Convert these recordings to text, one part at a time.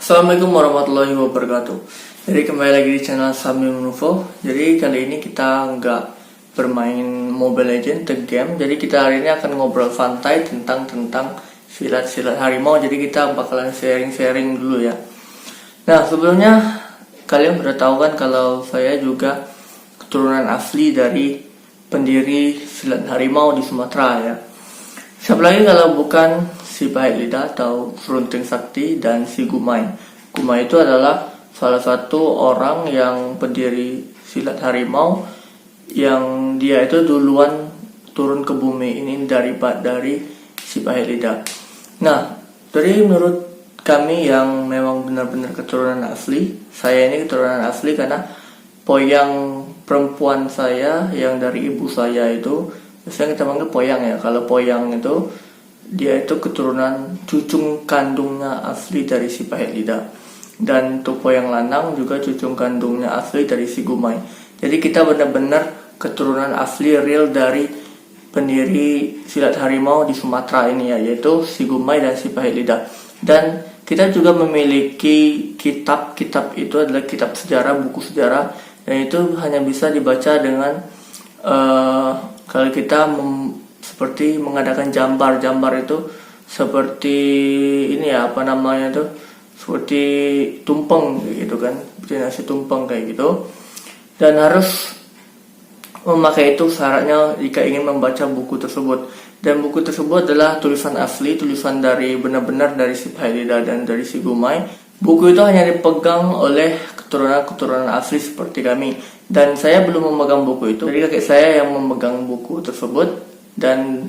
Assalamualaikum warahmatullahi wabarakatuh. Jadi kembali lagi di channel Sambil Menuvo. Jadi kali ini kita nggak bermain Mobile Legends, The Game. Jadi kita hari ini akan ngobrol santai tentang silat-silat harimau. Jadi kita bakalan sharing-sharing dulu ya. Nah, sebelumnya kalian sudah tahu kan kalau saya juga keturunan asli dari pendiri silat harimau di Sumatera ya. Siapa lagi kalau bukan si Pahit Lidah atau Frunting Sakti dan si Gumai. Gumai itu adalah salah satu orang yang pendiri silat harimau yang dia itu duluan turun ke bumi ini dari si Pahit Lidah. Nah, dari menurut kami yang memang benar-benar keturunan asli, saya ini keturunan asli karena poyang perempuan saya yang dari ibu saya itu, biasanya kita panggil poyang ya. Kalau poyang itu dia itu keturunan cucung kandungnya asli dari si Pahit Lidah. Dan untuk poyang lanang juga cucung kandungnya asli dari si Gumai. Jadi kita benar-benar keturunan asli real dari pendiri silat harimau di Sumatera ini ya, yaitu si Gumai dan si Pahit Lidah. Dan kita juga memiliki kitab itu adalah kitab sejarah, buku sejarah, dan itu hanya bisa dibaca dengan kalau kita seperti mengadakan jambar itu seperti ini ya, apa namanya tuh, seperti tumpeng gitu kan, seperti nasi tumpeng kayak gitu. Dan harus memakai itu syaratnya jika ingin membaca buku tersebut. Dan buku tersebut adalah tulisan asli, tulisan dari benar-benar dari si Pahit Lidah dan dari si Gumai. Buku itu hanya dipegang oleh keturunan asli seperti kami. Dan saya belum memegang buku itu. Jadi kakek saya yang memegang buku tersebut. Dan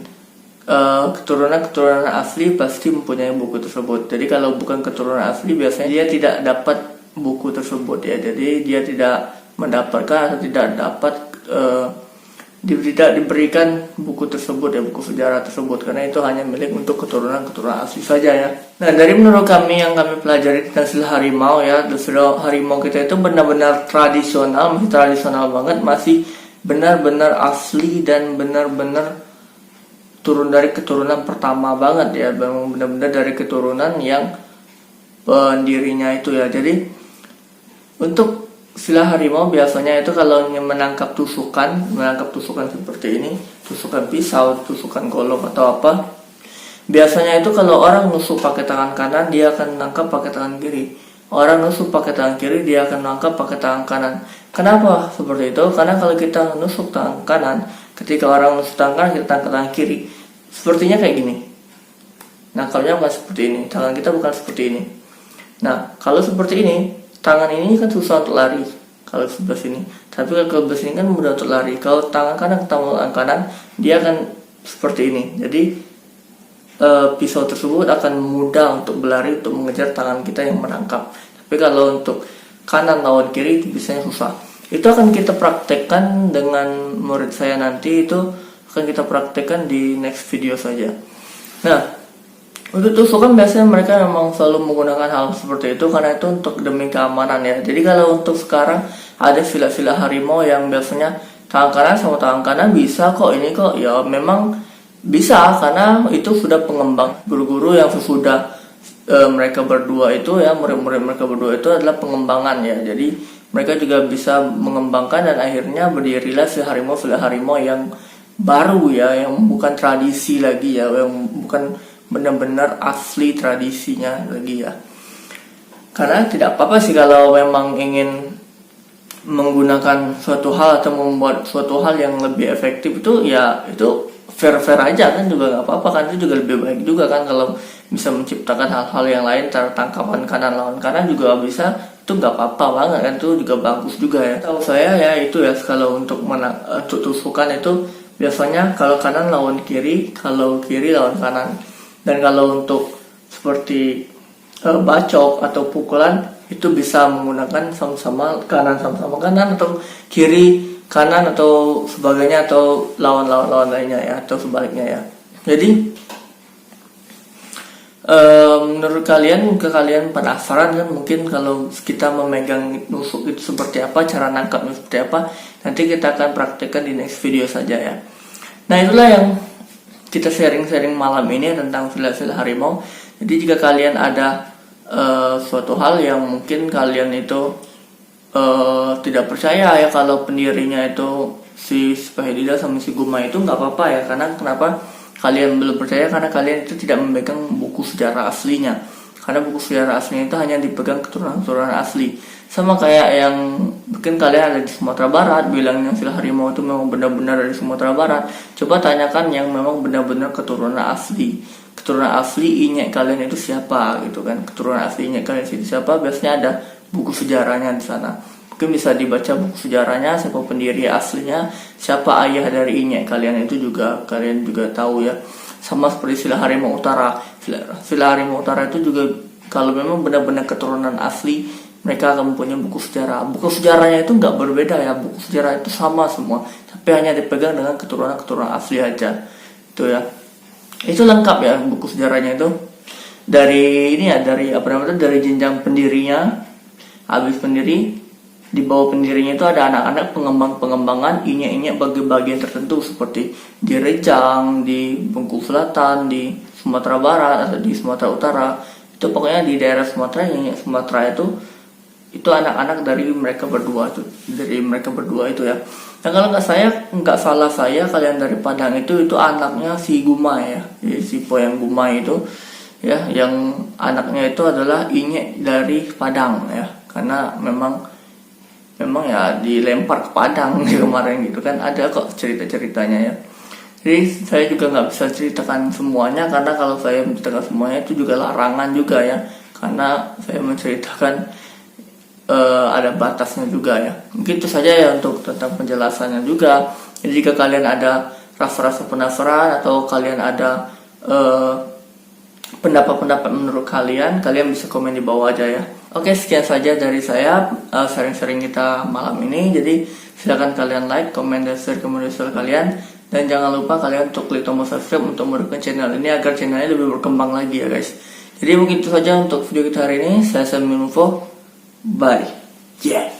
keturunan asli pasti mempunyai buku tersebut. Jadi kalau bukan keturunan asli, biasanya dia tidak dapat buku tersebut ya. Jadi dia tidak mendapatkan atau tidak dapat tidak diberikan buku tersebut ya, buku sejarah tersebut, karena itu hanya milik untuk keturunan asli saja ya. Nah, dari menurut kami yang kami pelajari tentang silat harimau ya, silat harimau kita itu benar-benar tradisional, masih tradisional banget, masih benar-benar asli dan benar-benar turun dari keturunan pertama banget ya, benar-benar dari keturunan yang pendirinya itu ya. Jadi untuk silat harimau biasanya itu kalau menangkap tusukan seperti ini, tusukan pisau, tusukan golok atau apa, biasanya itu kalau orang nusuk pakai tangan kanan, dia akan nangkap pakai tangan kiri. Orang nusuk pakai tangan kiri, dia akan nangkap pakai tangan kanan. Kenapa seperti itu? Karena kalau kita nusuk tangan kanan, ketika orang nusuk tangan kanan, kita tangkap tangan kiri, sepertinya kayak gini. Nah, kalau bukan seperti ini, tangan kita bukan seperti ini. Nah, kalau seperti ini, tangan ini kan susah untuk lari kalau sebelah sini. Tapi kalau sebelah sini kan mudah untuk lari. Kalau tangan kanan ketemu tangan kanan, dia akan seperti ini. Jadi pisau tersebut akan mudah untuk berlari untuk mengejar tangan kita yang menangkap. Tapi kalau untuk kanan lawan kiri itu biasanya susah. Itu akan kita praktekkan dengan murid saya nanti, itu akan kita praktekkan di next video saja. Nah, untuk tusukan biasanya mereka memang selalu menggunakan hal seperti itu karena itu untuk demi keamanan ya. Jadi kalau untuk sekarang ada silat-silat harimau yang biasanya tangan kanan sama tangan kanan bisa kok ini kok ya, memang bisa karena itu sudah pengembang guru-guru yang sesudah mereka berdua itu ya, murid-murid mereka berdua itu adalah pengembangan ya. Jadi mereka juga bisa mengembangkan dan akhirnya berdirilah silat harimau yang baru ya, yang bukan tradisi lagi ya, yang bukan benar-benar asli tradisinya lagi ya. Karena tidak apa-apa sih kalau memang ingin menggunakan suatu hal atau membuat suatu hal yang lebih efektif, itu ya itu fair-fair aja kan, juga nggak apa-apa kan, itu juga lebih baik juga kan kalau bisa menciptakan hal-hal yang lain, tangkapan kanan lawan kanan juga bisa, itu nggak apa-apa banget kan, itu juga bagus juga ya. Tahu saya ya itu ya, kalau untuk tusukan itu biasanya kalau kanan lawan kiri, kalau kiri lawan kanan. Dan kalau untuk seperti bacok atau pukulan itu bisa menggunakan sama-sama kanan atau kiri kanan atau sebagainya, atau lawan lainnya ya, atau sebaliknya ya. Jadi menurut kalian penasaran kan, mungkin kalau kita memegang nusuk itu seperti apa, cara nangkapnya seperti apa, nanti kita akan praktekkan di next video saja ya. Nah, itulah yang kita sharing-sharing malam ini tentang silat-silat harimau. Jadi jika kalian ada suatu hal yang mungkin kalian itu tidak percaya ya kalau pendirinya itu si Spahedida sama si Guma itu nggak apa-apa ya. Karena kenapa kalian belum percaya? Karena kalian itu tidak memegang buku sejarah aslinya. Karena buku sejarah aslinya itu hanya dipegang keturunan-keturunan asli. Sama kayak yang mungkin kalian ada di Sumatera Barat bilangnya sila harimau itu memang benar-benar dari Sumatera Barat. Coba tanyakan yang memang benar-benar keturunan asli. Keturunan asli inyek kalian itu siapa gitu kan? Keturunan asli inyek kalian itu siapa? Biasanya ada buku sejarahnya di sana. Mungkin bisa dibaca buku sejarahnya, siapa pendiri aslinya, siapa ayah dari inyek kalian itu juga kalian juga tahu ya. Sama seperti sila harimau utara. Sila harimau utara itu juga kalau memang benar-benar keturunan asli, mereka akan mempunyai buku sejarah. Buku sejarahnya itu nggak berbeda ya, buku sejarah itu sama semua, tapi hanya dipegang dengan keturunan-keturunan asli aja. Itu ya. Itu lengkap ya buku sejarahnya itu. Dari ini ya, dari jenjang pendirinya, habis pendiri, di bawah pendirinya itu ada anak-anak pengembangan inyek-inyek bagi-bagian tertentu seperti di Rejang, di Bengkulu Selatan, di Sumatera Barat atau di Sumatera Utara. Itu pokoknya di daerah Sumatera, inyek Sumatera itu anak-anak dari mereka berdua itu ya. Nah kalau nggak salah saya kalian dari Padang itu anaknya si Guma ya, jadi si Poyang Guma itu ya, yang anaknya itu adalah inyek dari Padang ya, karena memang ya dilempar ke Padang kemarin gitu kan, ada kok cerita-ceritanya ya. Jadi saya juga nggak bisa ceritakan semuanya, karena kalau saya menceritakan semuanya itu juga larangan juga ya, karena saya menceritakan ada batasnya juga ya. Mungkin itu saja ya untuk tentang penjelasannya juga. Jadi jika kalian ada rasa-rasa penasaran atau kalian ada pendapat-pendapat menurut kalian bisa komen di bawah aja ya. Oke, sekian saja dari saya sharing-sharing kita malam ini. Jadi silakan kalian like, komen, dan share ke media sosial kalian. Dan jangan lupa kalian untuk klik tombol subscribe untuk mendukung channel ini agar channelnya lebih berkembang lagi ya guys. Jadi mungkin itu saja untuk video kita hari ini. Saya Sam Minufo. Bye. Yeah.